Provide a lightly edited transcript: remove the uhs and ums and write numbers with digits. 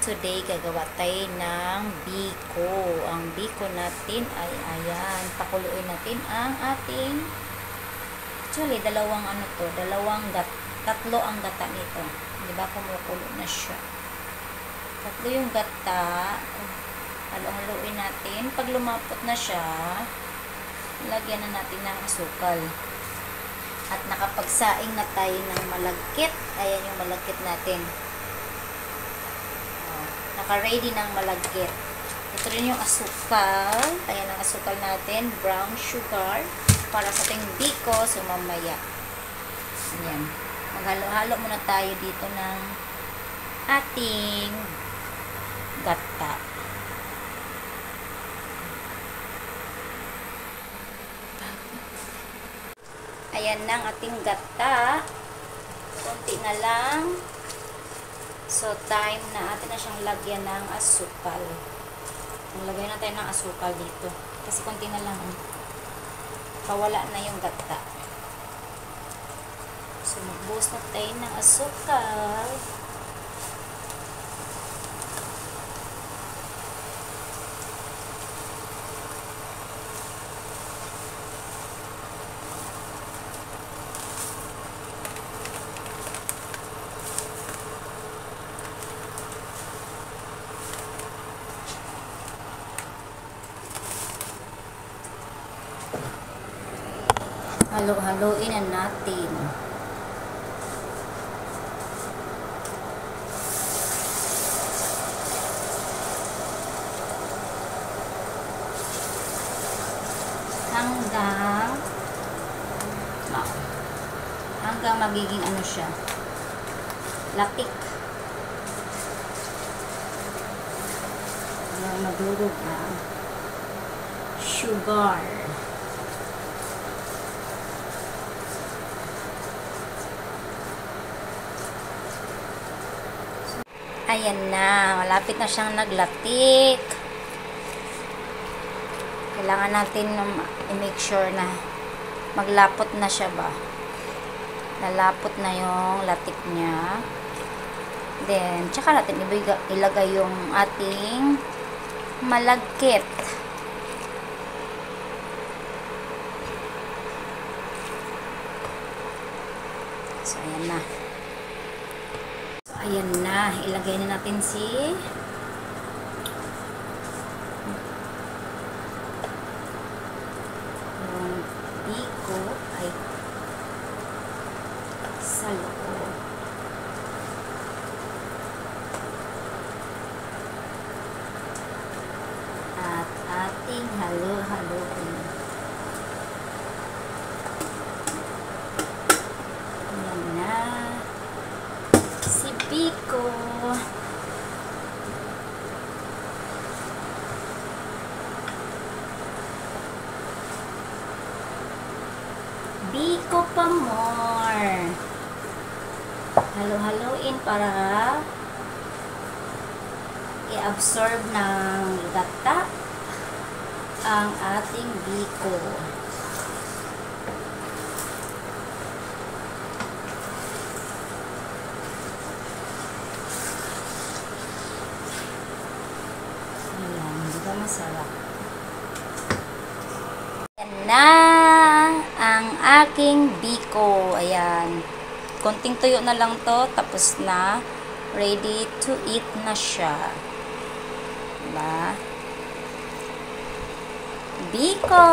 Today, gagawa tayo ng biko. Ang biko natin ay ayan. Pakuluin natin ang ating actually, tatlo ang gata nito. Diba, kumukulo na siya. Tatlo yung gata. Halo-haloin natin. Pag lumapot na siya, lagyan na natin ng asukal. At nakapagsaing na tayo ng malagkit. Ayan yung malagkit natin. Naka-ready ng malagkit. Ito rin yung asukal. Ayan ang asukal natin. Brown sugar. Para sa ating biko. So, mamaya. Ayan. Maghalo-halo muna tayo dito ng ating gata. Ayan na ang ating gata. Kunti na lang. So, time na atin na siyang lagyan ng asukal. Maglagay na tayo ng asukal dito. Kasi konti na lang. Pawala na yung gata. So, magbuhos na tayo ng asukal. Halo-haloin na natin. Hanggang magiging ano siya, latik. Madurog ang sugar. Ayan na, malapit na siyang naglatik. Kailangan natin i-make sure na maglapot na siya ba. Nalapot na yung latik niya. Then, tsaka natin ilagay yung ating malagkit. So, ayan na. Ayan na, ilagay na natin yung biko ay sa loob. At ating halo-haloin. Ayan na. Biko. Biko pa more. Halo-haloin para i-absorb ng gata ang ating biko. Masarap. Ayan na ang aking biko. Ayan. Konting tuyo na lang to. Tapos na. Ready to eat na siya. Diba? Biko!